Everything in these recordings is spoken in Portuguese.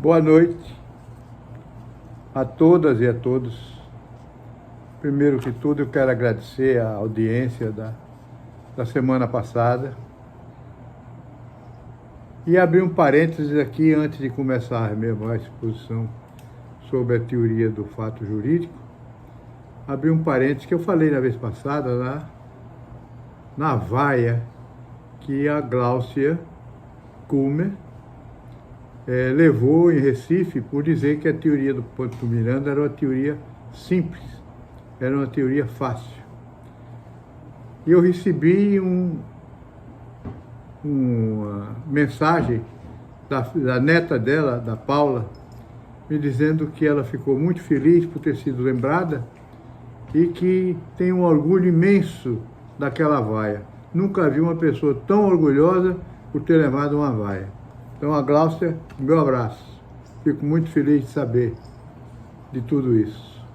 Boa noite a todas e a todos. Primeiro que tudo, eu quero agradecer a audiência da semana passada. E abrir um parênteses aqui antes de começar mesmo a exposição sobre a teoria do fato jurídico. Abrir um parênteses que eu falei na vez passada lá na vaia que a Gláucia Kummer levou em Recife por dizer que a teoria do Ponte Miranda era uma teoria simples, era uma teoria fácil. E eu recebi uma mensagem da neta dela, da Paula, me dizendo que ela ficou muito feliz por ter sido lembrada e que tem um orgulho imenso daquela vaia. Nunca vi uma pessoa tão orgulhosa por ter levado uma vaia. Então, a Gláucia, meu abraço. Fico muito feliz de saber de tudo isso.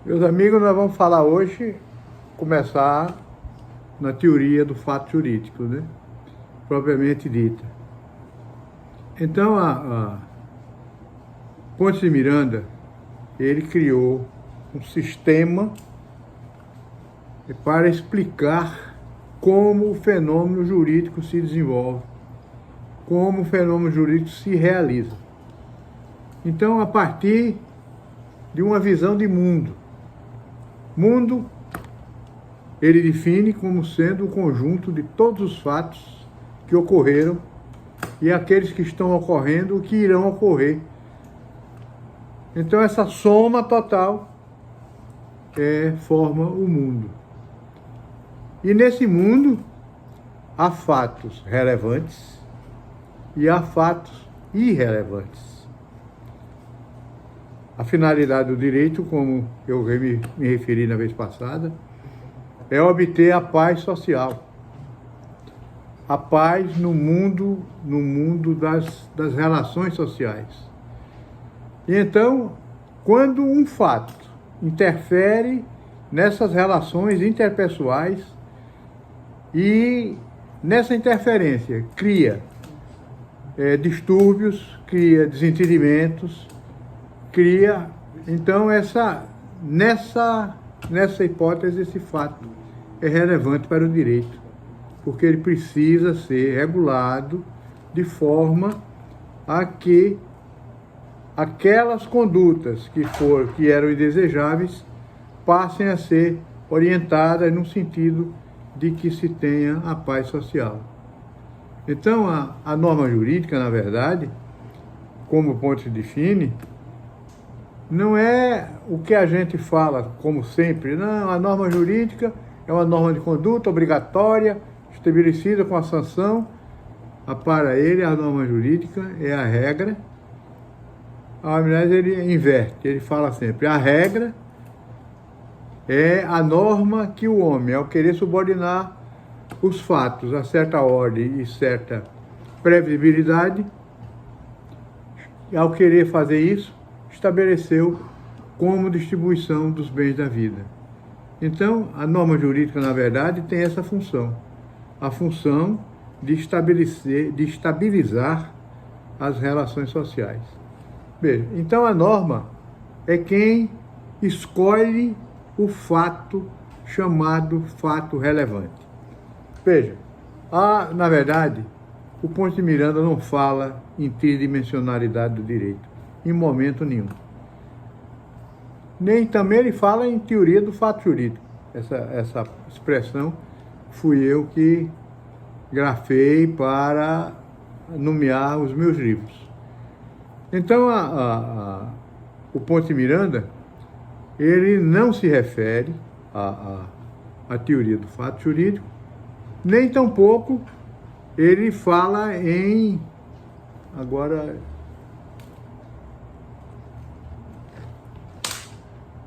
Meus amigos, nós vamos falar hoje, começar na teoria do fato jurídico, né? Propriamente dita. Então, a Ponte de Miranda, ele criou um sistema para explicar como o fenômeno jurídico se desenvolve, como o fenômeno jurídico se realiza. Então, a partir de uma visão de mundo. Mundo, ele define como sendo o conjunto de todos os fatos que ocorreram e aqueles que estão ocorrendo, o que irão ocorrer. Então, essa soma total forma o mundo. E nesse mundo, há fatos relevantes e há fatos irrelevantes. A finalidade do direito, como eu me referi na vez passada, é obter a paz social. A paz no mundo das relações sociais. E então, quando um fato interfere nessas relações interpessoais e nessa interferência cria distúrbios, cria desentendimentos, cria, então, nessa hipótese, esse fato é relevante para o direito, porque ele precisa ser regulado de forma a que aquelas condutas que eram indesejáveis passem a ser orientadas no sentido de que se tenha a paz social. Então, a norma jurídica, na verdade, como o Ponte define, não é o que a gente fala, como sempre. Não, a norma jurídica é uma norma de conduta obrigatória, estabelecida com a sanção. Para ele, a norma jurídica é a regra. Aliás, ele inverte, ele fala sempre, a regra é a norma que o homem, ao querer subordinar os fatos a certa ordem e certa previsibilidade, ao querer fazer isso, estabeleceu como distribuição dos bens da vida. Então, a norma jurídica, na verdade, tem essa função. A função de estabilizar as relações sociais. Veja, então a norma é quem escolhe o fato chamado fato relevante. Veja, na verdade, o Ponte de Miranda não fala em tridimensionalidade do direito, em momento nenhum. Nem também ele fala em teoria do fato jurídico. Essa expressão fui eu que grafei para nomear os meus livros. Então, o Ponte de Miranda, ele não se refere à teoria do fato jurídico, nem tampouco ele fala em... Agora,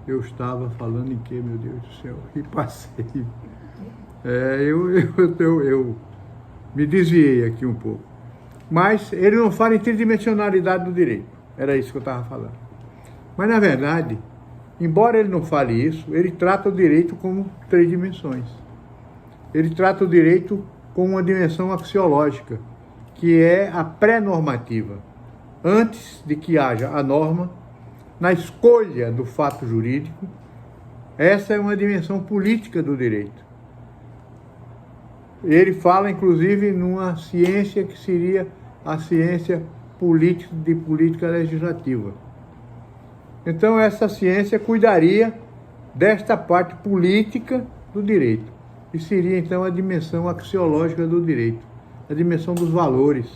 eu estava falando em quê, meu Deus do céu? E passei. Eu me desviei aqui um pouco. Mas ele não fala em tridimensionalidade do direito. Era isso que eu estava falando. Mas, na verdade, embora ele não fale isso, ele trata o direito como 3 dimensões. Ele trata o direito com uma dimensão axiológica, que é a pré-normativa. antes de que haja a norma, na escolha do fato jurídico. Essa é uma dimensão política do direito. Ele fala, inclusive, numa ciência que seria a ciência de política legislativa. Então, essa ciência cuidaria desta parte política do direito. E seria, então, a dimensão axiológica do direito, a dimensão dos valores,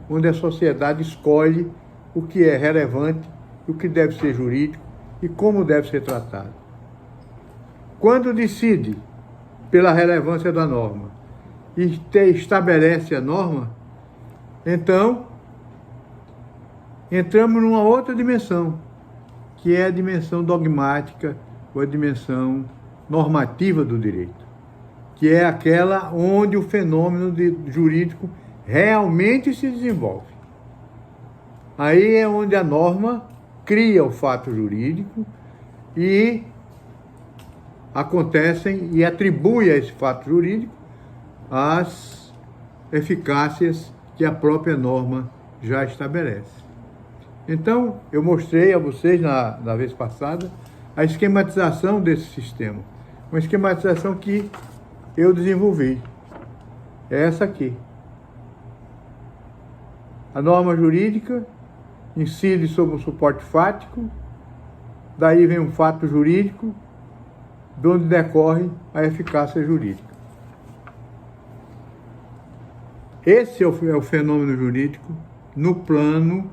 onde a sociedade escolhe o que é relevante, o que deve ser jurídico e como deve ser tratado. Quando decide pela relevância da norma e estabelece a norma, então entramos numa outra dimensão, que é a dimensão dogmática ou a dimensão normativa do direito, que é aquela onde o fenômeno jurídico realmente se desenvolve. Aí é onde a norma cria o fato jurídico e acontecem e atribui a esse fato jurídico as eficácias que a própria norma já estabelece. Então, eu mostrei a vocês na vez passada a esquematização desse sistema. Uma esquematização que eu desenvolvi. É essa aqui. A norma jurídica incide sobre um suporte fático, daí vem um fato jurídico, de onde decorre a eficácia jurídica. Esse é o fenômeno jurídico no plano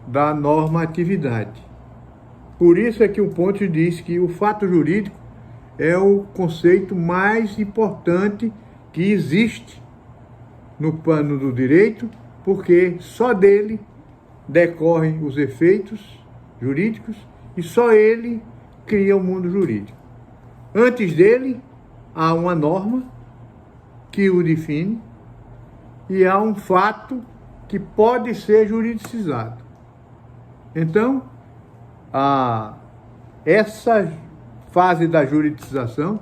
da normatividade. Por isso é que o Pontes diz que o fato jurídico é o conceito mais importante que existe no plano do direito, porque só dele decorrem os efeitos jurídicos e só ele cria o mundo jurídico. Antes dele, há uma norma que o define e há um fato que pode ser juridicizado. Então, essa fase da juridicização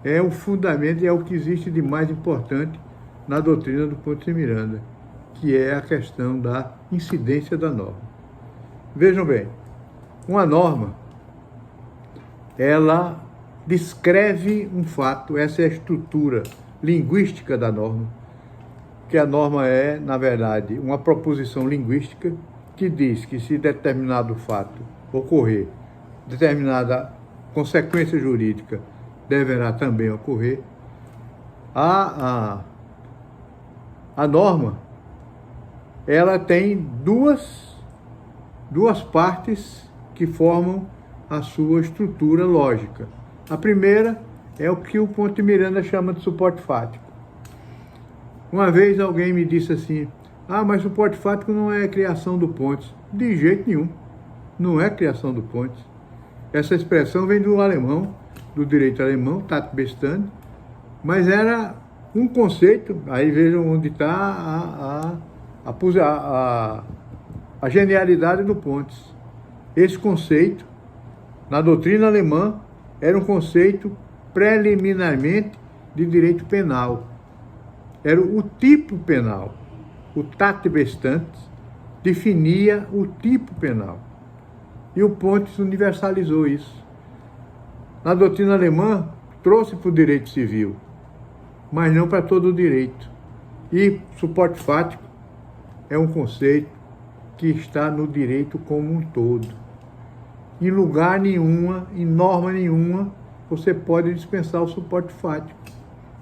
é o fundamento, é o que existe de mais importante na doutrina do Pontes de Miranda, que é a questão da incidência da norma. Vejam bem, uma norma, ela descreve um fato, essa é a estrutura linguística da norma, que a norma é, na verdade, uma proposição linguística que diz que se determinado fato ocorrer, determinada consequência jurídica deverá também ocorrer. A norma, ela tem duas partes que formam a sua estrutura lógica. A primeira é o que o Pontes de Miranda chama de suporte fático. Uma vez alguém me disse assim: mas suporte fático não é criação do Pontes. De jeito nenhum, não é criação do Pontes. Essa expressão vem do alemão, do direito alemão, Tato Bestany, mas era um conceito, aí vejam onde está a genialidade do Pontes. Esse conceito, na doutrina alemã, era um conceito preliminarmente de direito penal. Era o tipo penal. O Tato Bestany definia o tipo penal. E o Pontes universalizou isso. Na doutrina alemã, trouxe para o direito civil, mas não para todo o direito. E suporte fático é um conceito que está no direito como um todo. Em lugar nenhuma, em norma nenhuma, você pode dispensar o suporte fático,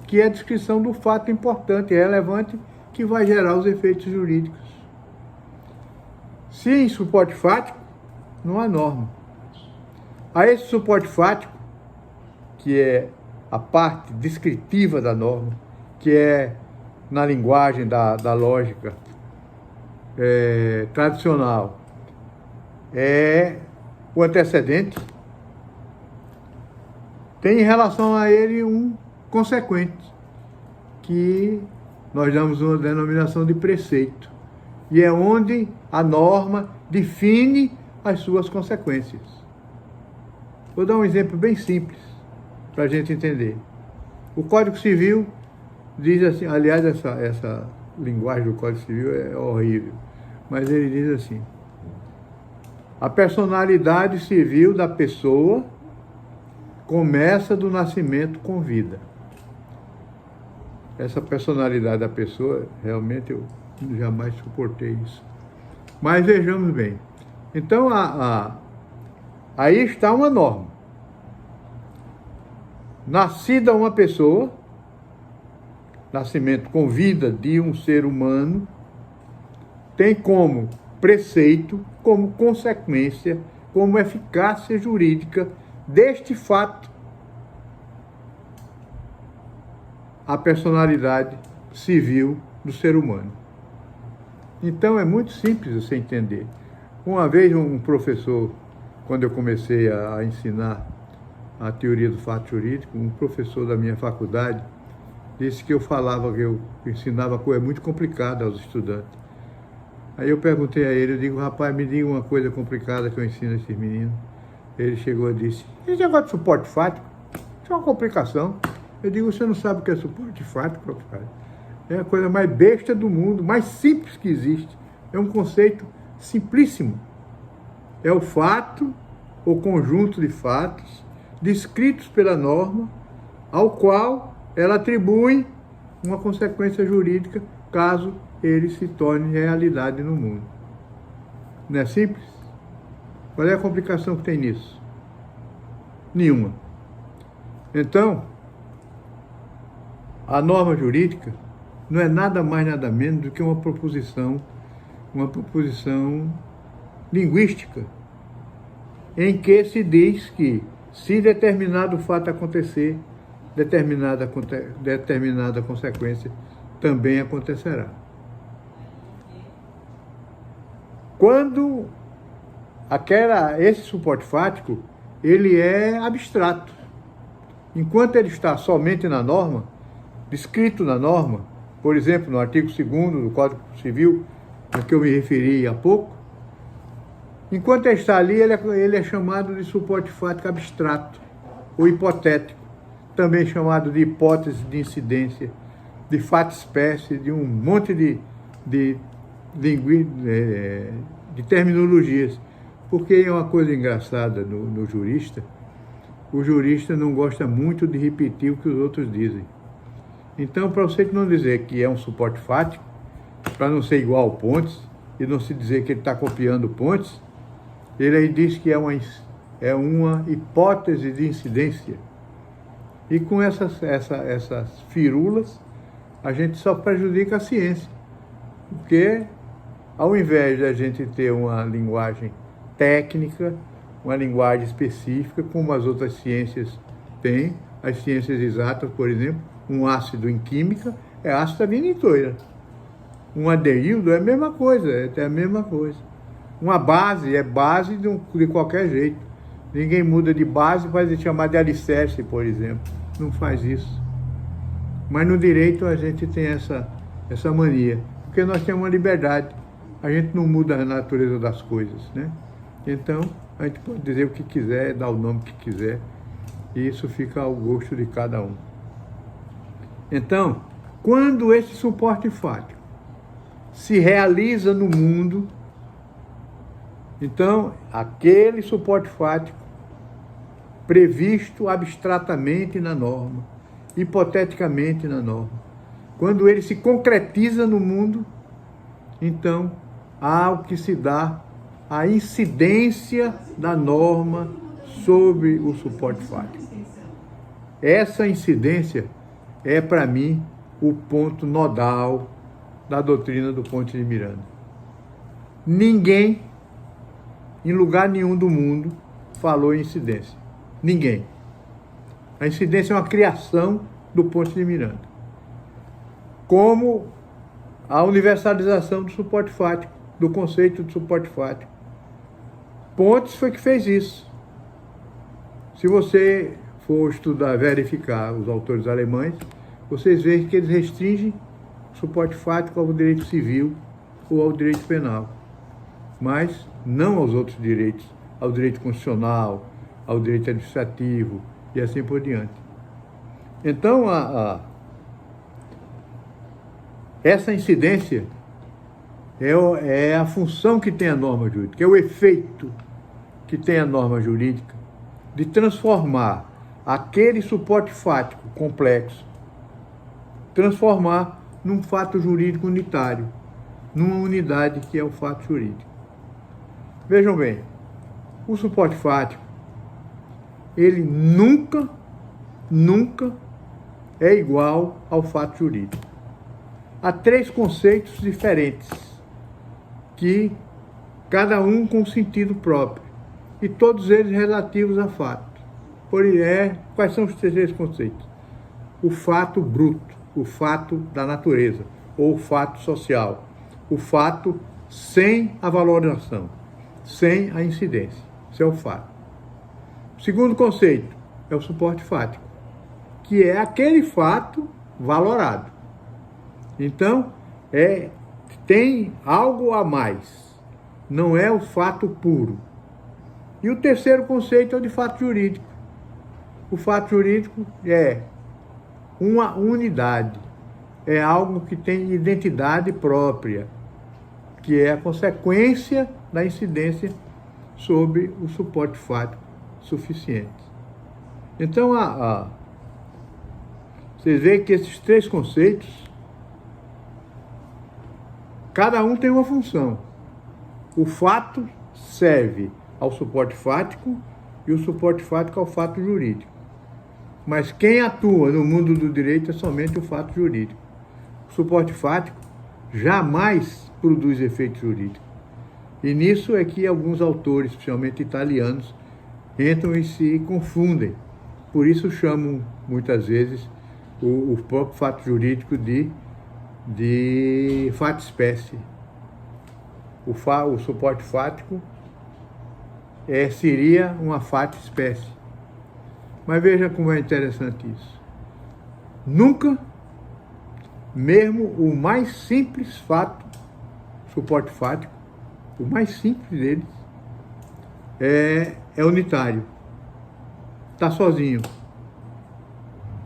que é a descrição do fato importante, relevante, que vai gerar os efeitos jurídicos. Se em suporte fático, não há norma. A esse suporte fático, que é a parte descritiva da norma, que é na linguagem da lógica tradicional, é o antecedente, tem em relação a ele um consequente, que nós damos uma denominação de preceito, e é onde a norma define as suas consequências. Vou dar um exemplo bem simples para a gente entender. O Código Civil diz assim, aliás, essa linguagem do Código Civil é horrível, mas ele diz assim: a personalidade civil da pessoa começa do nascimento com vida. Essa personalidade da pessoa, realmente eu jamais suportei isso. Mas vejamos bem. Então, aí está uma norma. Nascida uma pessoa, nascimento com vida de um ser humano, tem como preceito, como consequência, como eficácia jurídica deste fato a personalidade civil do ser humano. Então é muito simples você entender. Uma vez um professor, quando eu comecei a ensinar a teoria do fato jurídico, um professor da minha faculdade disse que eu ensinava coisa muito complicada aos estudantes. Aí eu perguntei a ele, eu digo: rapaz, me diga uma coisa complicada que eu ensino a esses meninos. Ele chegou e disse: esse negócio de suporte fático, isso é uma complicação. Eu digo: você não sabe o que é suporte fático, professor? É a coisa mais besta do mundo, mais simples que existe. É um conceito simplíssimo. É o fato, o conjunto de fatos, descritos pela norma, ao qual ela atribui uma consequência jurídica, caso ele se torne realidade no mundo. Não é simples? Qual é a complicação que tem nisso? Nenhuma. Então, a norma jurídica não é nada mais, nada menos do que uma proposição linguística, em que se diz que, se determinado fato acontecer, determinada consequência também acontecerá. Quando esse suporte fático, ele é abstrato. Enquanto ele está somente na norma, descrito na norma, por exemplo, no artigo 2º do Código Civil, a que eu me referi há pouco, enquanto ele está ali, ele é chamado de suporte fático abstrato, ou hipotético, também chamado de hipótese de incidência, de fato espécie, de um monte de terminologias. Porque é uma coisa engraçada no jurista, o jurista não gosta muito de repetir o que os outros dizem. Então, para você não dizer que é um suporte fático, para não ser igual ao Pontes, e não se dizer que ele está copiando Pontes, ele aí diz que é uma hipótese de incidência. E com essas firulas, a gente só prejudica a ciência. Porque, ao invés de a gente ter uma linguagem técnica, uma linguagem específica, como as outras ciências têm, as ciências exatas, por exemplo, um ácido em química é ácido a vida inteira. Um aldeído é a mesma coisa, é a mesma coisa. Uma base é base de qualquer jeito. Ninguém muda de base para chamar de alicerce, por exemplo. Não faz isso. Mas no direito a gente tem essa mania, porque nós temos uma liberdade. A gente não muda a natureza das coisas, né? Então, a gente pode dizer o que quiser, dar o nome que quiser, e isso fica ao gosto de cada um. Então, quando esse suporte fático se realiza no mundo, então, aquele suporte fático previsto abstratamente na norma, hipoteticamente na norma, quando ele se concretiza no mundo, então há o que se dá a incidência da norma sobre o suporte fático. Essa incidência é, para mim, o ponto nodal da doutrina do Ponte de Miranda. Ninguém, em lugar nenhum do mundo, falou em incidência. Ninguém. A incidência é uma criação do Ponte de Miranda. Como a universalização do suporte fático, do conceito de suporte fático. Pontes foi que fez isso. Se você for estudar, verificar os autores alemães, vocês veem que eles restringem o suporte fático ao direito civil ou ao direito penal, mas não aos outros direitos, ao direito constitucional, ao direito administrativo e assim por diante. Então, essa incidência é a função que tem a norma jurídica, é o efeito que tem a norma jurídica de transformar aquele suporte fático complexo, transformar num fato jurídico unitário, numa unidade que é o fato jurídico. Vejam bem, o suporte fático, ele nunca é igual ao fato jurídico. Há três conceitos diferentes, que cada um com sentido próprio, e todos eles relativos a fato. Quais são os três conceitos? O fato bruto, o fato da natureza, ou o fato social, o fato sem a valorização, sem a incidência. Isso é o fato. O segundo conceito é o suporte fático, que é aquele fato valorado. Então, tem algo a mais, não é o fato puro. E o terceiro conceito é o de fato jurídico. O fato jurídico é uma unidade, é algo que tem identidade própria, que é a consequência da incidência sobre o suporte fático suficiente. Então, vocês veem que esses três conceitos, cada um tem uma função. O fato serve ao suporte fático e o suporte fático ao fato jurídico. Mas quem atua no mundo do direito é somente o fato jurídico. O suporte fático jamais produz efeito jurídico. E nisso é que alguns autores, especialmente italianos, entram e se confundem. Por isso chamam, muitas vezes, o próprio fato jurídico de fato espécie. O suporte fático seria uma fato espécie. Mas veja como é interessante isso. Nunca, mesmo o mais simples fato, suporte fático, o mais simples deles, é unitário. Está sozinho.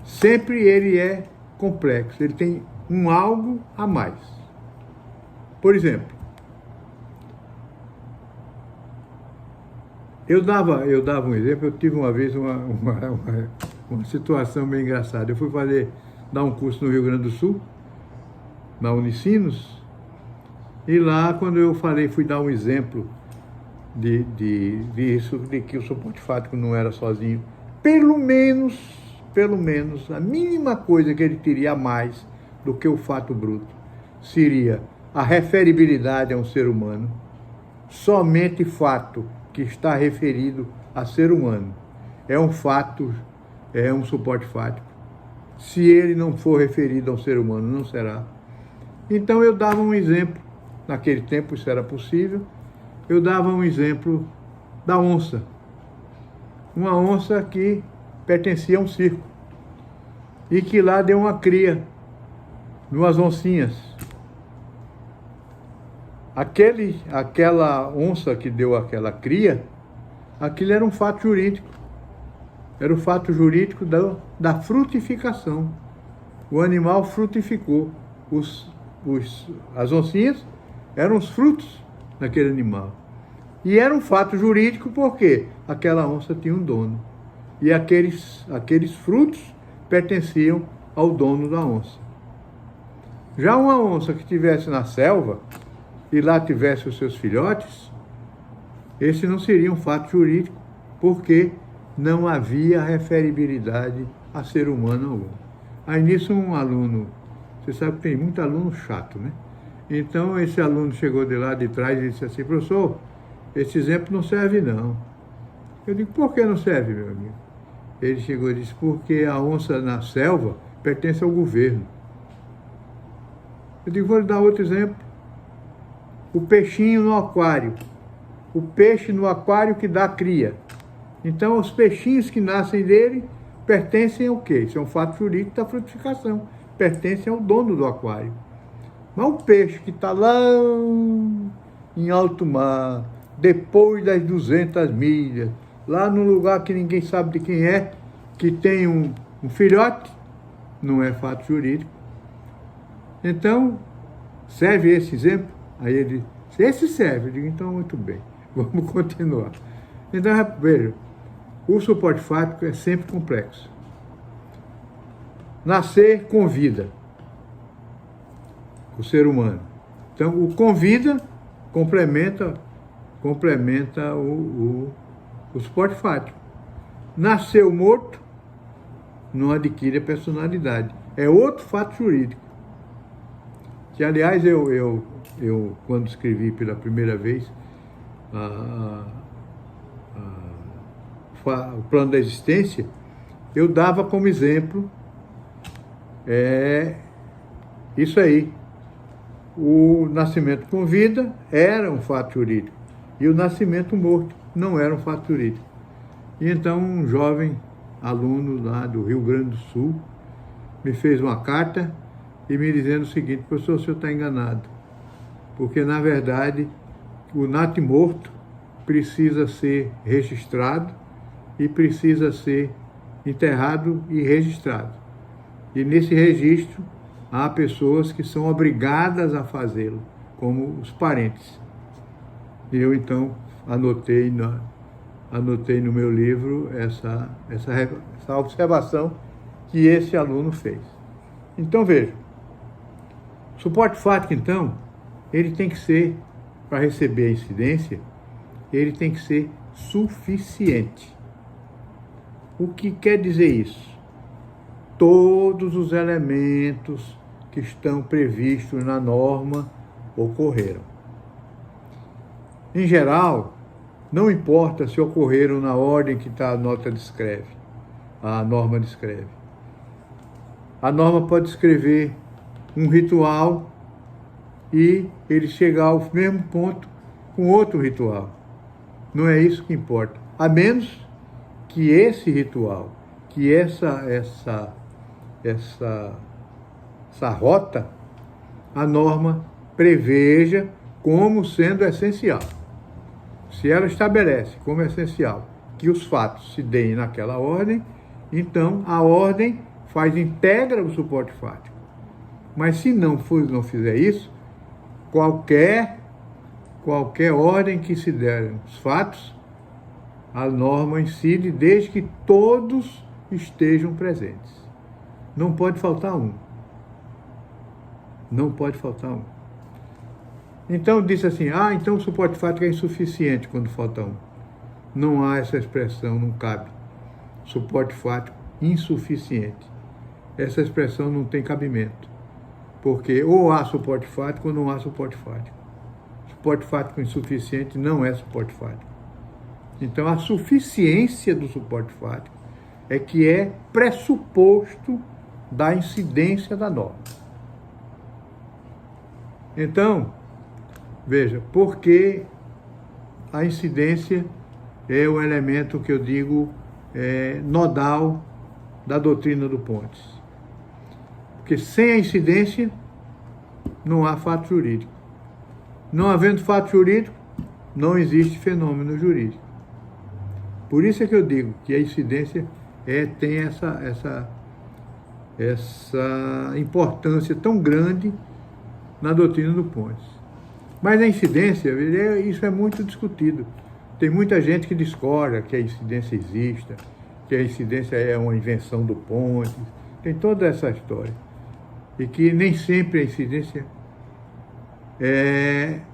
Sempre ele é complexo, ele tem um algo a mais. Por exemplo, eu dava um exemplo, eu tive uma vez uma situação bem engraçada. Eu fui dar um curso no Rio Grande do Sul, na Unicinos, e lá quando eu fui dar um exemplo de que o suporte fático não era sozinho, pelo menos, a mínima coisa que ele teria a mais do que o fato bruto seria a referibilidade a um ser humano. Somente fato que está referido a ser humano é um fato, é um suporte fático. Se ele não for referido a um ser humano, não será. Então eu dava um exemplo, naquele tempo isso era possível, eu dava um exemplo da onça. Uma onça que pertencia a um circo e que lá deu uma cria, duas oncinhas. Aquela onça que deu aquela cria, aquilo era um fato jurídico. Era o fato jurídico da frutificação. O animal frutificou. As oncinhas eram os frutos daquele animal. E era um fato jurídico porque aquela onça tinha um dono. E aqueles frutos pertenciam ao dono da onça. Já uma onça que estivesse na selva e lá tivesse os seus filhotes, esse não seria um fato jurídico, porque não havia referibilidade a ser humano algum. Aí nisso um aluno, você sabe que tem muito aluno chato, né? Então esse aluno chegou de lá de trás e disse assim: professor, esse exemplo não serve não. Eu digo: por que não serve, meu amigo? Ele chegou e disse: porque a onça na selva pertence ao governo. Eu digo: vou lhe dar outro exemplo. O peixinho no aquário. O peixe no aquário que dá cria. Então, os peixinhos que nascem dele pertencem ao quê? Isso é um fato jurídico da frutificação. Pertencem ao dono do aquário. Mas o peixe que está lá em alto mar, depois das 200 milhas, lá num lugar que ninguém sabe de quem é, que tem um filhote, não é fato jurídico. Então, serve esse exemplo? Aí ele disse, esse serve. Eu digo, então muito bem, vamos continuar. Então, veja, o suporte fático é sempre complexo. Nascer convida o ser humano. Então, o convida complementa o suporte fático. Nasceu morto, não adquire a personalidade. É outro fato jurídico. Que, aliás, eu quando escrevi pela primeira vez o plano da existência, eu dava como exemplo isso aí. O nascimento com vida era um fato jurídico e o nascimento morto não era um fato jurídico. E então um jovem aluno lá do Rio Grande do Sul me fez uma carta e me dizendo o seguinte, professor, o senhor está enganado, porque na verdade o natimorto precisa ser registrado e precisa ser enterrado e registrado. E nesse registro há pessoas que são obrigadas a fazê-lo, como os parentes. E eu então anotei no meu livro essa observação que esse aluno fez. Então veja, o suporte fático então, ele tem que ser, para receber a incidência, ele tem que ser suficiente. O que quer dizer isso? Todos os elementos que estão previstos na norma ocorreram. Em geral, não importa se ocorreram na ordem que a norma descreve. A norma pode descrever um ritual e ele chegar ao mesmo ponto com outro ritual. Não é isso que importa. A menos que esse ritual, que essa rota, a norma preveja como sendo essencial. Se ela estabelece como essencial que os fatos se deem naquela ordem, então a ordem integra o suporte fático. Mas se não fizer isso, qualquer ordem que se derem os fatos, a norma incide desde que todos estejam presentes. Não pode faltar um. Não pode faltar um. Então disse assim, então o suporte fático é insuficiente quando falta um. Não há essa expressão, não cabe. Suporte fático insuficiente. Essa expressão não tem cabimento. Porque ou há suporte fático ou não há suporte fático. Suporte fático insuficiente não é suporte fático. Então a suficiência do suporte fático é que é pressuposto da incidência da norma. Então, veja, porque a incidência é o elemento que eu digo nodal da doutrina do Pontes. Porque sem a incidência não há fato jurídico. Não havendo fato jurídico, não existe fenômeno jurídico. Por isso é que eu digo que a incidência tem essa importância tão grande na doutrina do Pontes. Mas a incidência, isso é muito discutido. Tem muita gente que discorda que a incidência exista, que a incidência é uma invenção do Pontes, tem toda essa história. E que nem sempre a incidência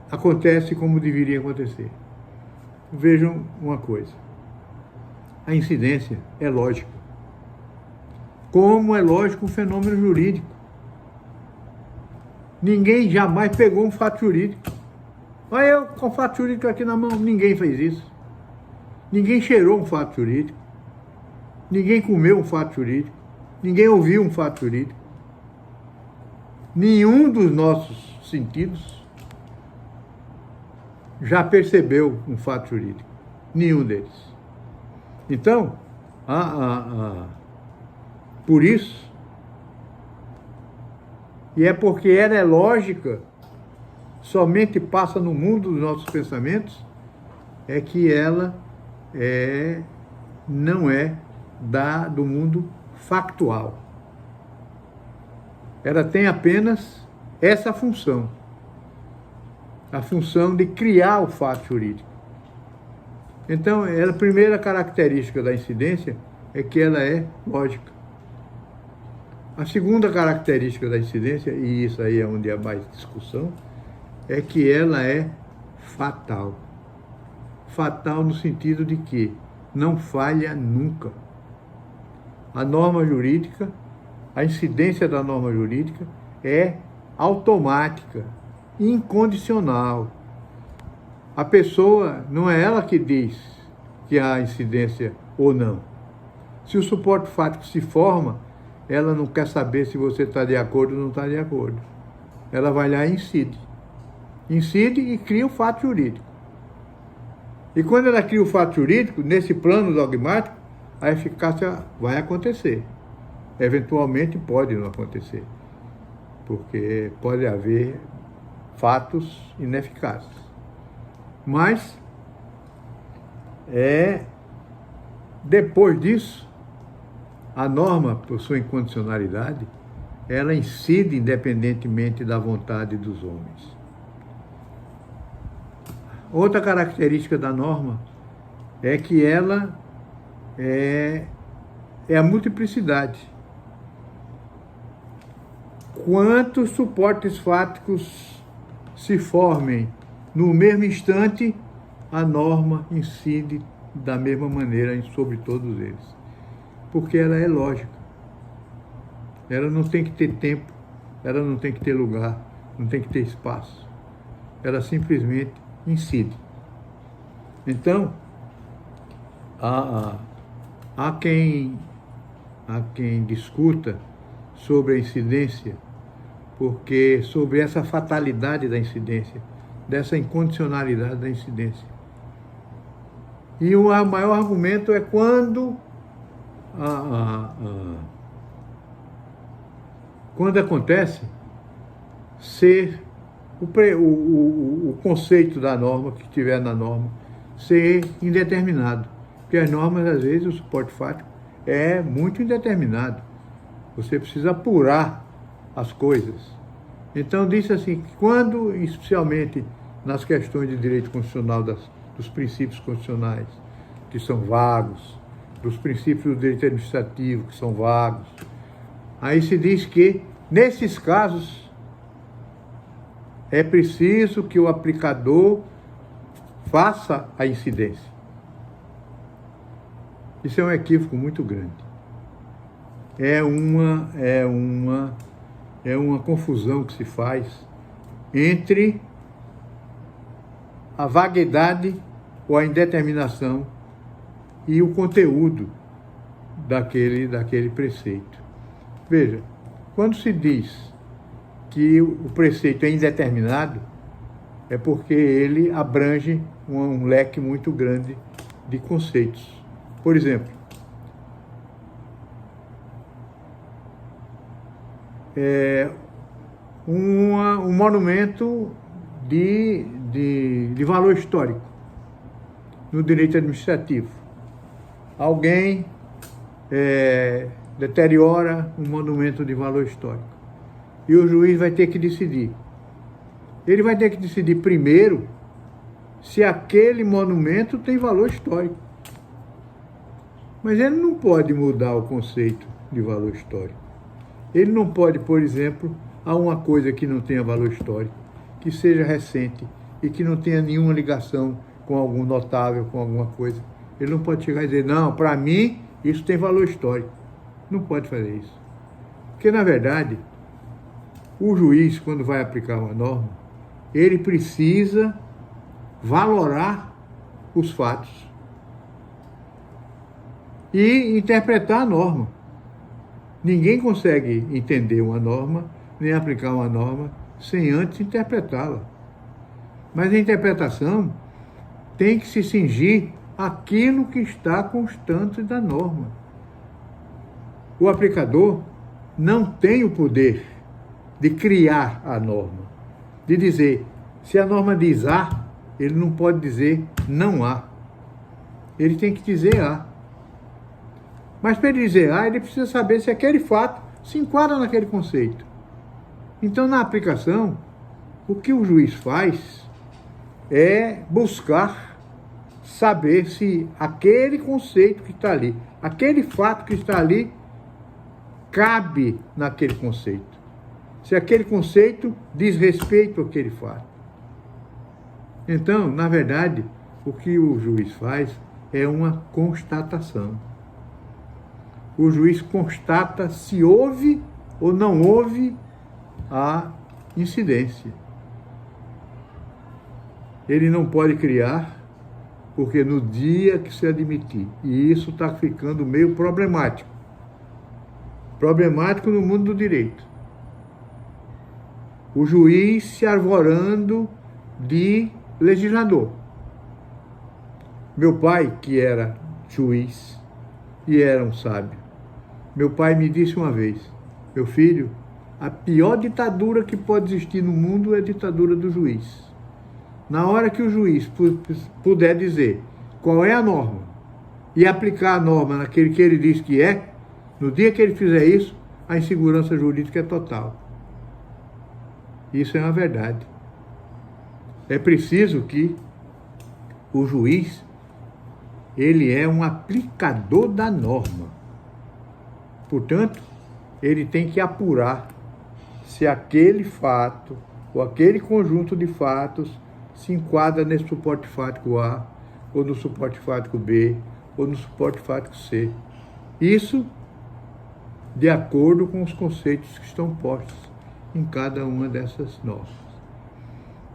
acontece como deveria acontecer. Vejam uma coisa. A incidência é lógica. Como é lógico um fenômeno jurídico. Ninguém jamais pegou um fato jurídico. Olha eu com o fato jurídico aqui na mão. Ninguém fez isso. Ninguém cheirou um fato jurídico. Ninguém comeu um fato jurídico. Ninguém ouviu um fato jurídico. Nenhum dos nossos sentidos já percebeu um fato jurídico. Nenhum deles. Então, por isso, e é porque ela é lógica, somente passa no mundo dos nossos pensamentos, é que ela não é do mundo factual. Ela tem apenas essa função. a função de criar o fato jurídico. Então, a primeira característica da incidência é que ela é lógica. A segunda característica da incidência, e isso aí é onde há mais discussão, é que ela é fatal. Fatal no sentido de que não falha nunca. A norma jurídica, a incidência da norma jurídica é automática, incondicional. A pessoa, não é ela que diz que há incidência ou não. Se o suporte fático se forma, ela não quer saber se você está de acordo ou não está de acordo. Ela vai lá e incide. Incide e cria o fato jurídico. E quando ela cria o fato jurídico, nesse plano dogmático, a eficácia vai acontecer. Eventualmente pode não acontecer, porque pode haver fatos ineficazes. Mas, depois disso, a norma, por sua incondicionalidade, ela incide independentemente da vontade dos homens. Outra característica da norma é que ela é a multiplicidade. Quantos suportes fáticos se formem no mesmo instante, a norma incide da mesma maneira sobre todos eles. Porque ela é lógica. Ela não tem que ter tempo, ela não tem que ter lugar, não tem que ter espaço. Ela simplesmente incide. Então, há quem discuta sobre a incidência, porque sobre essa fatalidade da incidência, dessa incondicionalidade da incidência. E o maior argumento é quando acontece ser o conceito da norma, que estiver na norma, ser indeterminado. Porque as normas, às vezes, o suporte fático é muito indeterminado. Você precisa apurar as coisas. Então, disse assim, que quando, especialmente nas questões de direito constitucional, dos princípios constitucionais, que são vagos, dos princípios do direito administrativo, que são vagos, aí se diz que, nesses casos, é preciso que o aplicador faça a incidência. Isso é um equívoco muito grande. É uma confusão que se faz entre a vaguidade ou a indeterminação e o conteúdo daquele preceito. Veja, quando se diz que o preceito é indeterminado, é porque ele abrange um leque muito grande de conceitos. Por exemplo, um monumento de valor histórico no direito administrativo. Alguém deteriora um monumento de valor histórico e o juiz vai ter que decidir. Ele vai ter que decidir primeiro se aquele monumento tem valor histórico. Mas ele não pode mudar o conceito de valor histórico. Ele não pode, por exemplo, a uma coisa que não tenha valor histórico, que seja recente e que não tenha nenhuma ligação com algum notável, com alguma coisa. Ele não pode chegar e dizer, não, para mim isso tem valor histórico. Não pode fazer isso. Porque, na verdade, o juiz, quando vai aplicar uma norma, ele precisa valorar os fatos e interpretar a norma. Ninguém consegue entender uma norma, nem aplicar uma norma, sem antes interpretá-la. Mas a interpretação tem que se cingir àquilo que está constante da norma. O aplicador não tem o poder de criar a norma, de dizer, se a norma diz A, ele não pode dizer não há. Ele tem que dizer A. Mas para ele dizer A, ele precisa saber se aquele fato se enquadra naquele conceito. Então, na aplicação, o que o juiz faz é buscar saber se aquele conceito que está ali, aquele fato que está ali, cabe naquele conceito. Se aquele conceito diz respeito àquele fato. Então, na verdade, o que o juiz faz é uma constatação. O juiz constata se houve ou não houve a incidência. Ele não pode criar, porque no dia que se admitir, e isso está ficando meio problemático. Problemático no mundo do direito. O juiz se arvorando de legislador. Meu pai, que era juiz e era um sábio, meu pai me disse uma vez: meu filho, a pior ditadura que pode existir no mundo é a ditadura do juiz. Na hora que o juiz puder dizer qual é a norma e aplicar a norma naquele que ele diz que é, no dia que ele fizer isso, a insegurança jurídica é total. Isso é uma verdade. É preciso que o juiz, ele é um aplicador da norma. Portanto, ele tem que apurar se aquele fato ou aquele conjunto de fatos se enquadra nesse suporte fático A, ou no suporte fático B, ou no suporte fático C. Isso de acordo com os conceitos que estão postos em cada uma dessas normas.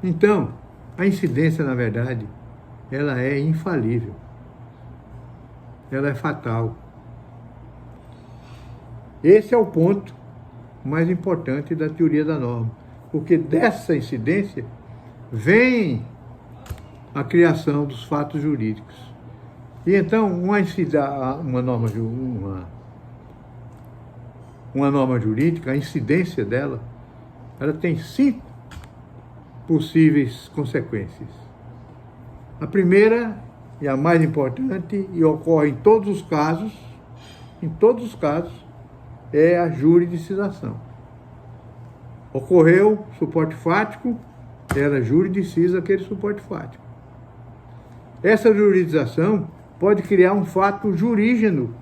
Então, a incidência, na verdade, ela é infalível. Ela é fatal. Esse é o ponto mais importante da teoria da norma, porque dessa incidência vem a criação dos fatos jurídicos. E então, uma norma jurídica, a incidência dela, ela tem 5 possíveis consequências. A primeira, e a mais importante, e ocorre em todos os casos, é a juridicização. Ocorreu suporte fático, ela juridiciza aquele suporte fático. Essa juridização pode criar um fato jurígeno,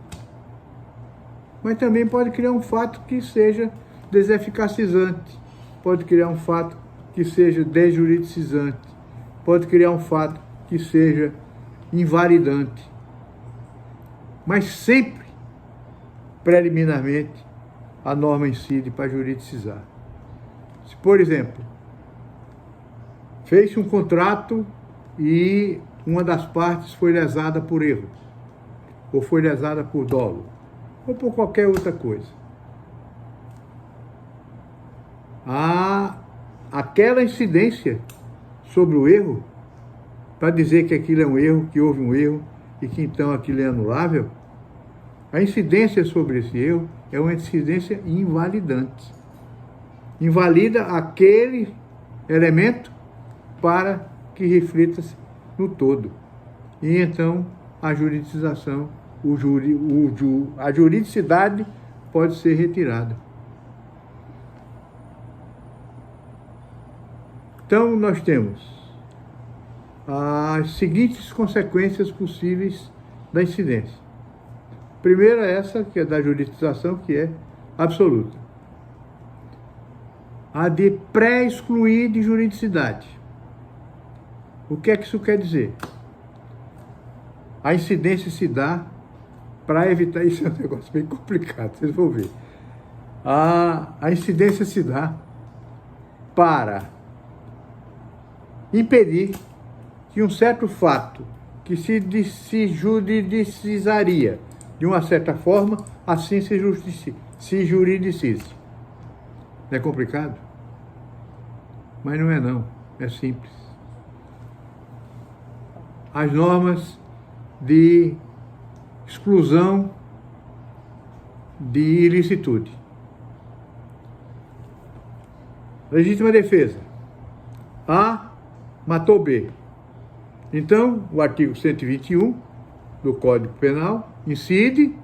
mas também pode criar um fato que seja deseficacizante, pode criar um fato que seja desjuridicizante, pode criar um fato que seja invalidante. Mas sempre, preliminarmente, a norma incide para juridicizar. Se, por exemplo, fez-se um contrato e uma das partes foi lesada por erro, ou foi lesada por dolo, ou por qualquer outra coisa. Aquela incidência sobre o erro, para dizer que aquilo é um erro, que houve um erro e que então aquilo é anulável, a incidência sobre esse erro é uma incidência invalidante. Invalida aquele elemento para que reflita-se no todo. E então a juridização, a juridicidade pode ser retirada. Então nós temos as seguintes consequências possíveis da incidência. Primeira, essa que é da juridização, que é absoluta. A de pré-excluir de juridicidade. O que é que isso quer dizer? A incidência se dá para evitar, isso é um negócio bem complicado, vocês vão ver. A incidência se dá para impedir que um certo fato que se juridicizaria de uma certa forma, assim se juridicize. Não é complicado? Mas não é não, é simples. As normas de exclusão de ilicitude. Legítima defesa. A matou B. Então, o artigo 121 do Código Penal incide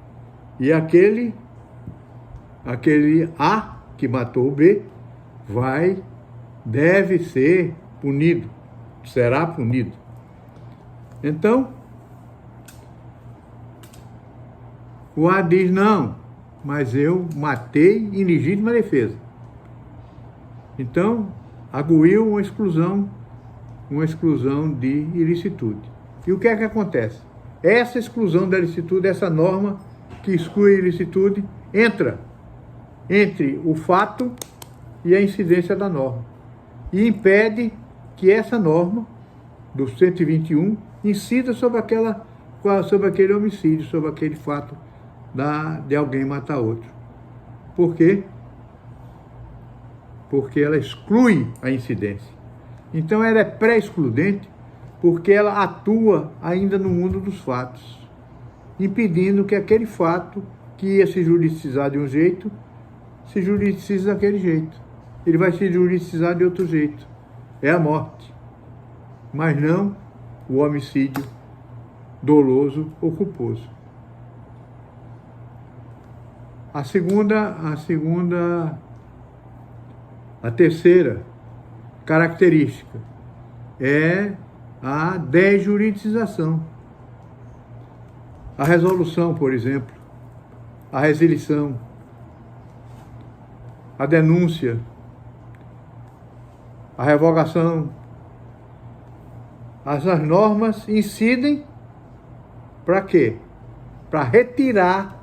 e aquele A que matou o B deve ser punido, será punido. Então, o A diz, não, mas eu matei em legítima defesa. Então, arguiu uma exclusão de ilicitude. E o que é que acontece? Essa exclusão da ilicitude, essa norma que exclui a ilicitude, entra entre o fato e a incidência da norma. E impede que essa norma, do 121, incida sobre aquele homicídio, sobre aquele fato de alguém matar outro. Por quê? Porque ela exclui a incidência. Então ela é pré-excludente porque ela atua ainda no mundo dos fatos, impedindo que aquele fato que ia se juridicizar de um jeito, se juridicize daquele jeito. Ele vai se juridicizar de outro jeito. É a morte, mas não o homicídio doloso ou culposo. A terceira característica é a desjuridização. A resolução, por exemplo, a resilição, a denúncia, a revogação. Essas normas incidem para quê? Para retirar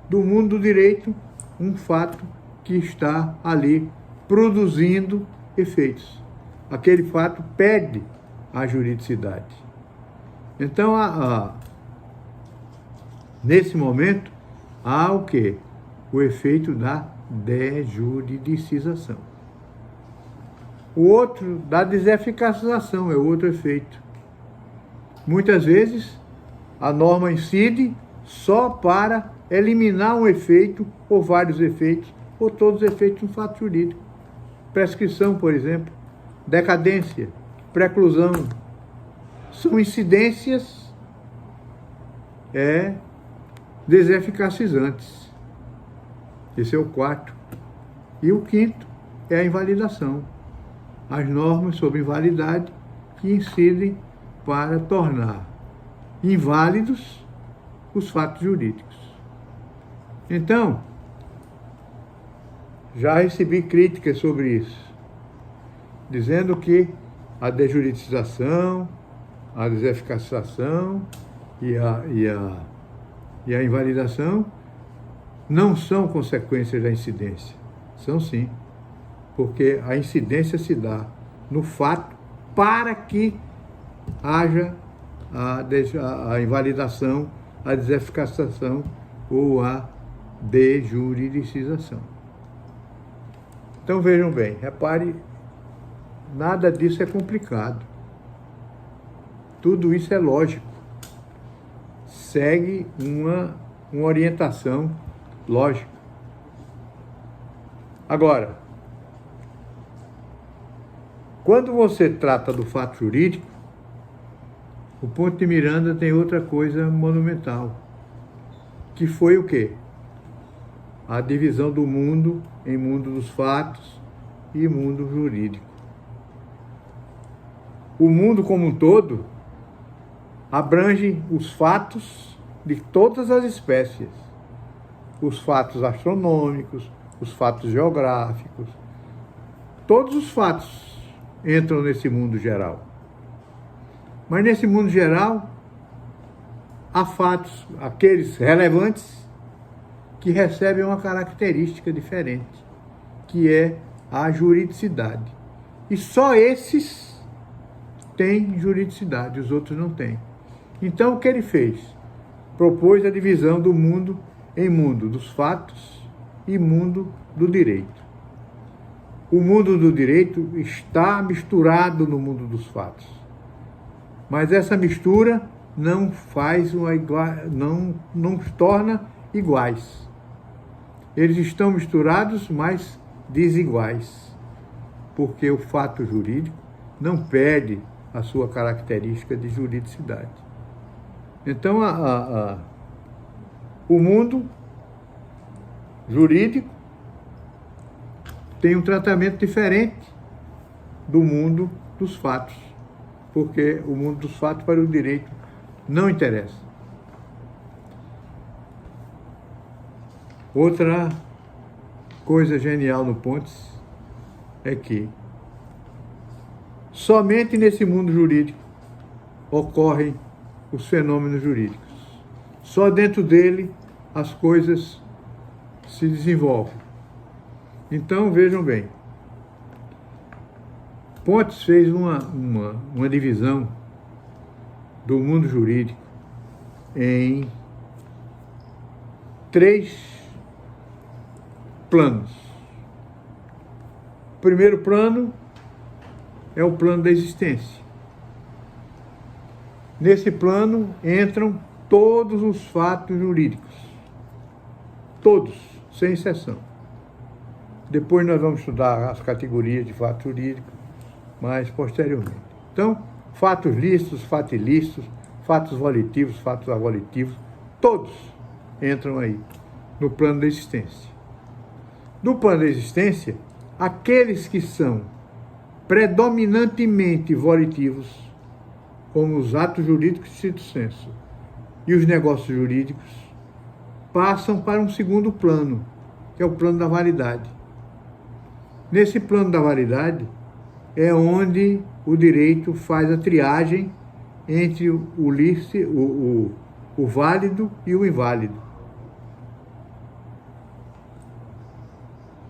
do mundo do direito um fato que está ali produzindo efeitos. Aquele fato perde a juridicidade. Então, nesse momento, há o quê? O efeito da desjuridicização. O outro, da deseficacitação, é outro efeito. Muitas vezes, a norma incide só para eliminar um efeito, ou vários efeitos, ou todos os efeitos de um fato jurídico. Prescrição, por exemplo, decadência, preclusão, são incidências deseficacizantes. Esse é o quarto. E o quinto é a invalidação. As normas sobre invalidade que incidem para tornar inválidos os fatos jurídicos. Então, já recebi críticas sobre isso, dizendo que a desjuridização, a deseficacitação e a invalidação não são consequências da incidência. São sim, porque a incidência se dá no fato para que haja a invalidação, a deseficacitação ou a desjuridização. Então vejam bem, repare, nada disso é complicado. Tudo isso é lógico. Segue uma orientação lógica. Agora, quando você trata do fato jurídico, o ponto de Miranda tem outra coisa monumental, que foi o quê? A divisão do mundo em mundo dos fatos e mundo jurídico. O mundo como um todo abrange os fatos de todas as espécies, os fatos astronômicos, os fatos geográficos, todos os fatos entram nesse mundo geral. Mas nesse mundo geral, há fatos, aqueles relevantes, que recebem uma característica diferente, que é a juridicidade. E só esses têm juridicidade, os outros não têm. Então, o que ele fez? Propôs a divisão do mundo em mundo dos fatos e mundo do direito. O mundo do direito está misturado no mundo dos fatos. Mas essa mistura não os torna iguais. Eles estão misturados, mas desiguais, porque o fato jurídico não perde a sua característica de juridicidade. Então, o mundo jurídico tem um tratamento diferente do mundo dos fatos, porque o mundo dos fatos para o direito não interessa. Outra coisa genial no Pontes é que somente nesse mundo jurídico ocorrem os fenômenos jurídicos. Só dentro dele as coisas se desenvolvem. Então, vejam bem, Pontes fez uma divisão do mundo jurídico em 3 planos. O primeiro plano é o plano da existência. Nesse plano entram todos os fatos jurídicos. Todos, sem exceção. Depois nós vamos estudar as categorias de fatos jurídicos, mais posteriormente. Então, fatos lícitos, fatos ilícitos, fatos volitivos, fatos avolitivos, todos entram aí no plano da existência. No plano da existência, aqueles que são predominantemente volitivos, como os atos jurídicos stricto sensu e os negócios jurídicos, passam para um segundo plano, que é o plano da validade. Nesse plano da validade é onde o direito faz a triagem entre o lícito, o válido e o inválido.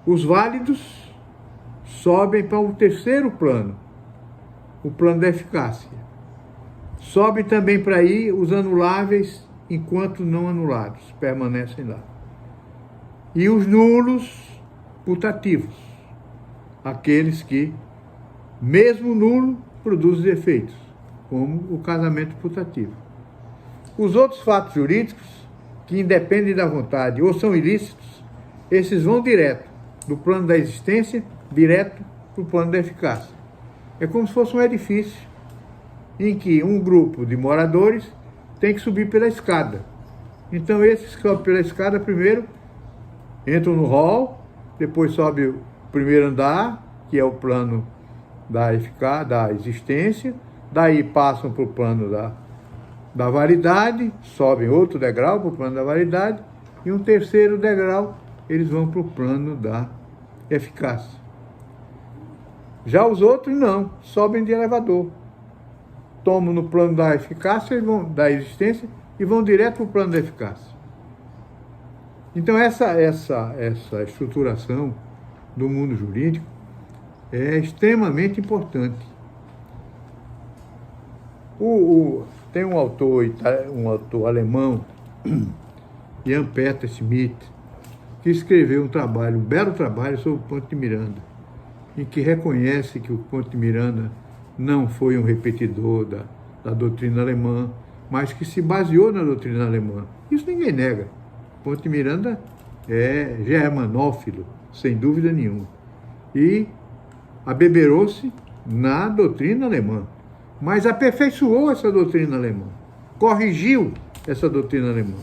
Os válidos sobem para o terceiro plano, o plano da eficácia. Sobe também para aí os anuláveis, enquanto não anulados, permanecem lá. E os nulos putativos, aqueles que, mesmo nulo, produzem efeitos, como o casamento putativo. Os outros fatos jurídicos, que independem da vontade ou são ilícitos, esses vão direto do plano da existência, direto para o plano da eficácia. É como se fosse um edifício em que um grupo de moradores tem que subir pela escada. Então, esses que sobem pela escada, primeiro entram no hall, depois sobe o primeiro andar, que é o plano da existência, daí passam para o plano da validade, sobem outro degrau para o plano da validade, e um terceiro degrau, eles vão para o plano da eficácia. Já os outros não, sobem de elevador. Tomam no plano da eficácia, da existência, e vão direto para o plano da eficácia. Então, essa estruturação do mundo jurídico é extremamente importante. Tem um autor alemão, Jan Peter Schmidt, que escreveu um belo trabalho sobre o Ponte de Miranda, em que reconhece que o Ponte de Miranda não foi um repetidor da doutrina alemã, mas que se baseou na doutrina alemã. Isso ninguém nega. O Ponte de Miranda é germanófilo, sem dúvida nenhuma. E abeberou-se na doutrina alemã, mas aperfeiçoou essa doutrina alemã, corrigiu essa doutrina alemã.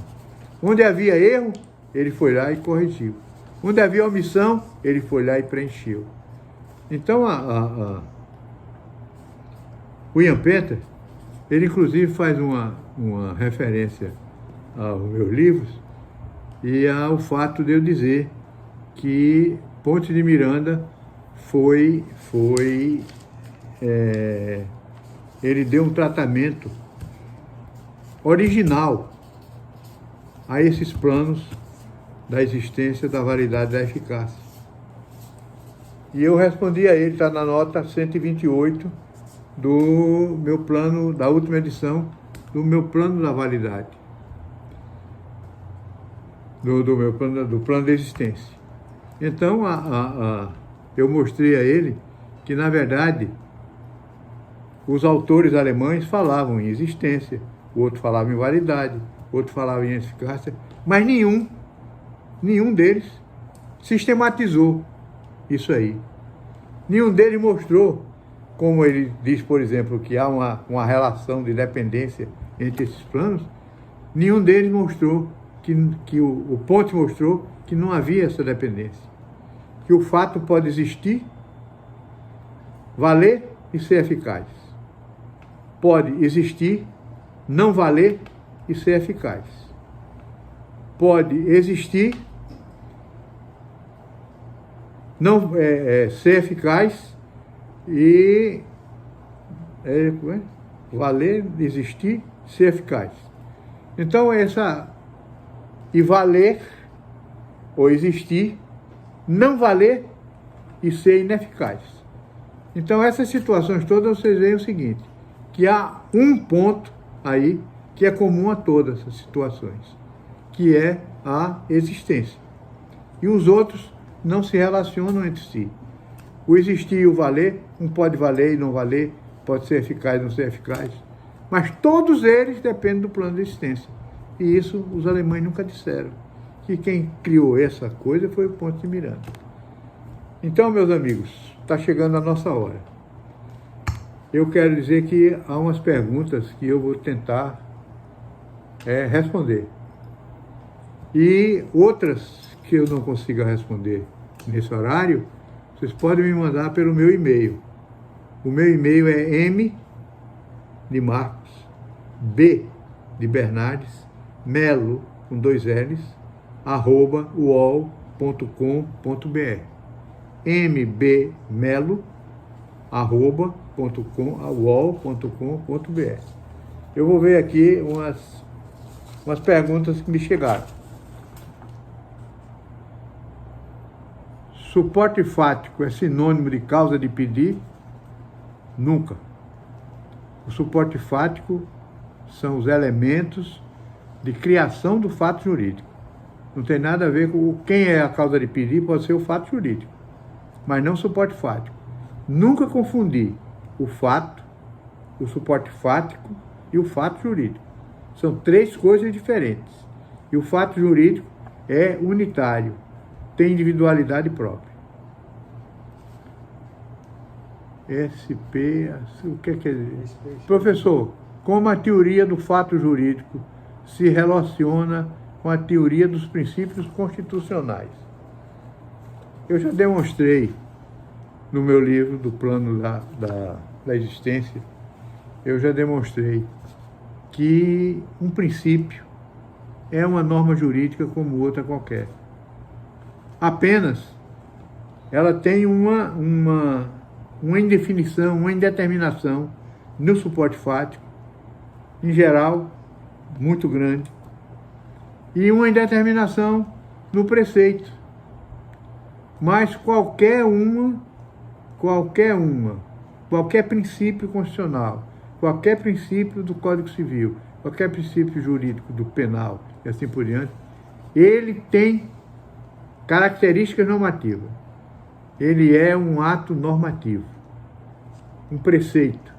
Onde havia erro, ele foi lá e corrigiu. Onde havia omissão, ele foi lá e preencheu. Então, o Jan Peter, ele inclusive faz uma referência aos meus livros e ao fato de eu dizer que Ponte de Miranda ele deu um tratamento original a esses planos da existência, da validade, da eficácia. E eu respondi a ele, está na nota 128 do meu plano, da última edição, do meu plano da validade, do plano da existência. Então, eu mostrei a ele que, na verdade, os autores alemães falavam em existência, o outro falava em validade, o outro falava em eficácia, mas nenhum deles sistematizou isso aí. Nenhum deles mostrou, como ele diz, por exemplo, que há uma relação de dependência entre esses planos, nenhum deles mostrou, que o Ponte mostrou que não havia essa dependência. Que o fato pode existir, valer e ser eficaz. pode existir, não valer e ser eficaz. Pode existir, não ser eficaz e valer, existir, ser eficaz. Então e valer ou existir, não valer e ser ineficaz. Então essas situações todas vocês veem o seguinte, que há um ponto aí que é comum a todas essas situações, que é a existência. E os outros não se relacionam entre si. O existir e o valer, um pode valer e não valer, pode ser eficaz e não ser eficaz, mas todos eles dependem do plano de existência. E isso os alemães nunca disseram, que quem criou essa coisa foi o Ponte de Miranda. Então, meus amigos, está chegando a nossa hora. Eu quero dizer que há umas perguntas que eu vou tentar responder. E outras que eu não consiga responder nesse horário, vocês podem me mandar pelo meu e-mail. O meu e-mail é M de Marcos, B de Bernardes, Melo, com 2 L's, @uol.com.br. mbmelo@uol.com.br. Eu vou ver aqui umas perguntas que me chegaram. Suporte fático é sinônimo de causa de pedir? Nunca. O suporte fático são os elementos de criação do fato jurídico. Não tem nada a ver com quem é a causa de pedir, pode ser o fato jurídico, mas não o suporte fático. Nunca confundir o fato, o suporte fático e o fato jurídico. São 3 coisas diferentes. E o fato jurídico é unitário, tem individualidade própria. SP, o que quer dizer? Professor, como a teoria do fato jurídico se relaciona com a teoria dos princípios constitucionais? Eu já demonstrei no meu livro do plano da existência, eu já demonstrei que um princípio é uma norma jurídica como outra qualquer. Apenas ela tem uma indefinição, uma indeterminação no suporte fático, em geral, muito grande, e uma indeterminação no preceito. Mas qualquer princípio constitucional, qualquer princípio do Código Civil, qualquer princípio jurídico do penal e assim por diante, ele tem características normativas. Ele é um ato normativo, um preceito.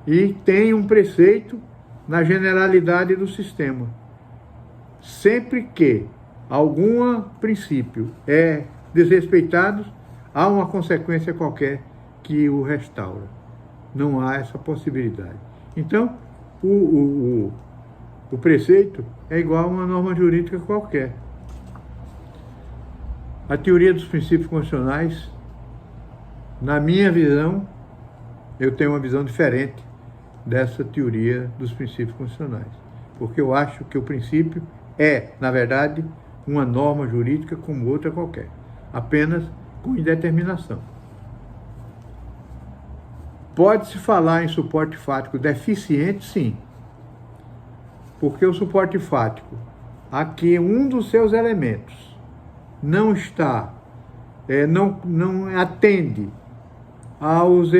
E tem um preceito na generalidade do sistema. Sempre que algum princípio é desrespeitado, há uma consequência qualquer que o restaura. Não há essa possibilidade. Então, o preceito é igual a uma norma jurídica qualquer. A teoria dos princípios constitucionais, na minha visão, eu tenho uma visão diferente dessa teoria dos princípios constitucionais. Porque eu acho que o princípio é, na verdade, uma norma jurídica como outra qualquer, apenas com indeterminação. Pode-se falar em suporte fático deficiente? Sim. Porque o suporte fático, aqui um dos seus elementos, não está, não atende aos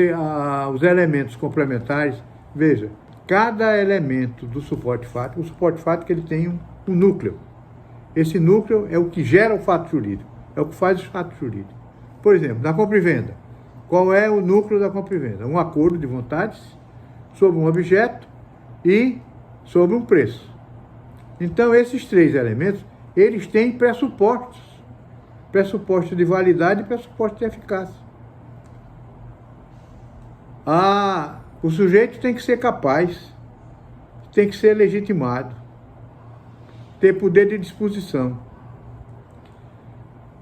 elementos complementares. Veja, cada elemento do suporte fático, o suporte fático ele tem um núcleo. Esse núcleo é o que gera o fato jurídico, é o que faz o fato jurídico. Por exemplo, na compra e venda, qual é o núcleo da compra e venda? Um acordo de vontades sobre um objeto e sobre um preço. Então, esses 3 elementos, eles têm pressupostos. Pressuposto de validade e pressuposto de eficácia. O sujeito tem que ser capaz, tem que ser legitimado, ter poder de disposição.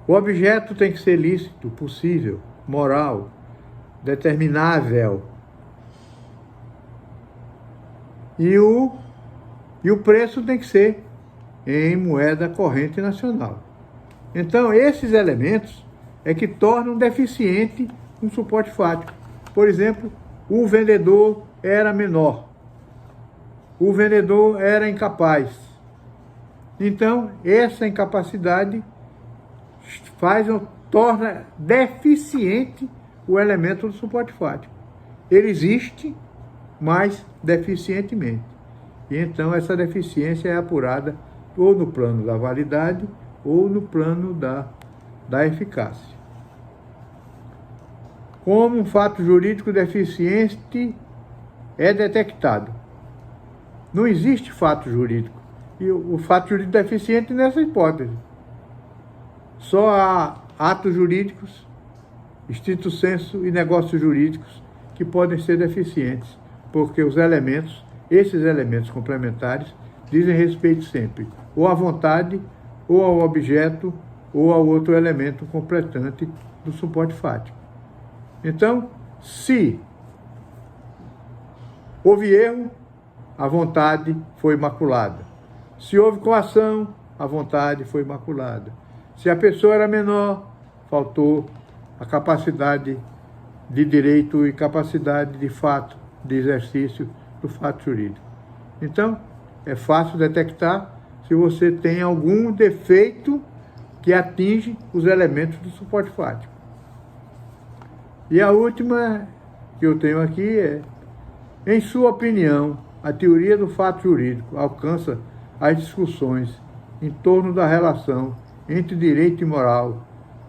O objeto tem que ser lícito, possível, moral, determinável. E o preço tem que ser em moeda corrente nacional. Então, esses elementos é que tornam deficiente um suporte fático. Por exemplo, o vendedor era menor, o vendedor era incapaz. Então, essa incapacidade torna deficiente o elemento do suporte fático. Ele existe, mas deficientemente. E então essa deficiência é apurada ou no plano da validade ou no plano da eficácia. Como um fato jurídico deficiente é detectado? Não existe fato jurídico. E o fato jurídico deficiente nessa hipótese. Só há atos jurídicos, stricto sensu e negócios jurídicos que podem ser deficientes, porque esses elementos complementares dizem respeito sempre ou à vontade, ou ao objeto, ou ao outro elemento completante do suporte fático. Então, se houve erro, a vontade foi maculada. Se houve coação, a vontade foi maculada. Se a pessoa era menor, faltou a capacidade de direito e capacidade de fato, de exercício do fato jurídico. Então, é fácil detectar se você tem algum defeito que atinge os elementos do suporte fático. E a última que eu tenho aqui é: em sua opinião, a teoria do fato jurídico alcança as discussões em torno da relação entre direito e moral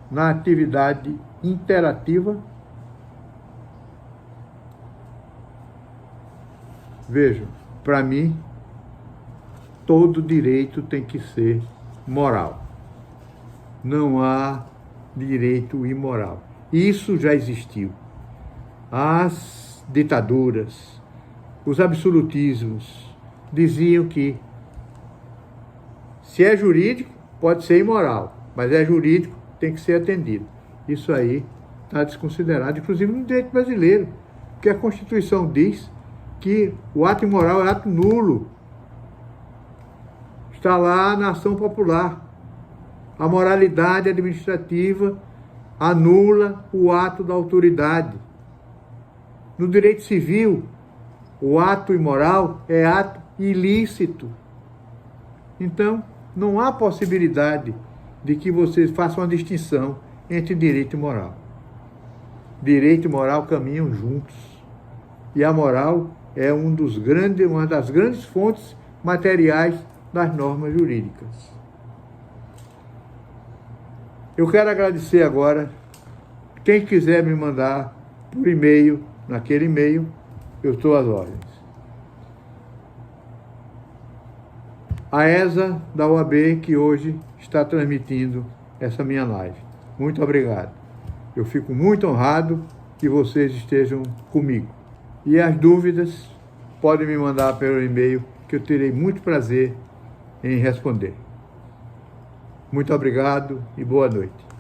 na atividade interativa? Vejam, para mim, todo direito tem que ser moral. Não há direito imoral. Isso já existiu. As ditaduras, os absolutismos diziam que se é jurídico, pode ser imoral, mas é jurídico, tem que ser atendido. Isso aí está desconsiderado, inclusive no direito brasileiro, porque a Constituição diz que o ato imoral é ato nulo. Está lá na ação popular. A moralidade administrativa anula o ato da autoridade. No direito civil, o ato imoral é ato ilícito. Então, não há possibilidade de que você faça uma distinção entre direito e moral. Direito e moral caminham juntos. E a moral é uma das grandes fontes materiais das normas jurídicas. Eu quero agradecer agora. Quem quiser me mandar por e-mail, naquele e-mail, eu estou às ordens. A ESA da UAB, que hoje está transmitindo essa minha live. Muito obrigado. Eu fico muito honrado que vocês estejam comigo. E as dúvidas podem me mandar pelo e-mail, que eu terei muito prazer em responder. Muito obrigado e boa noite.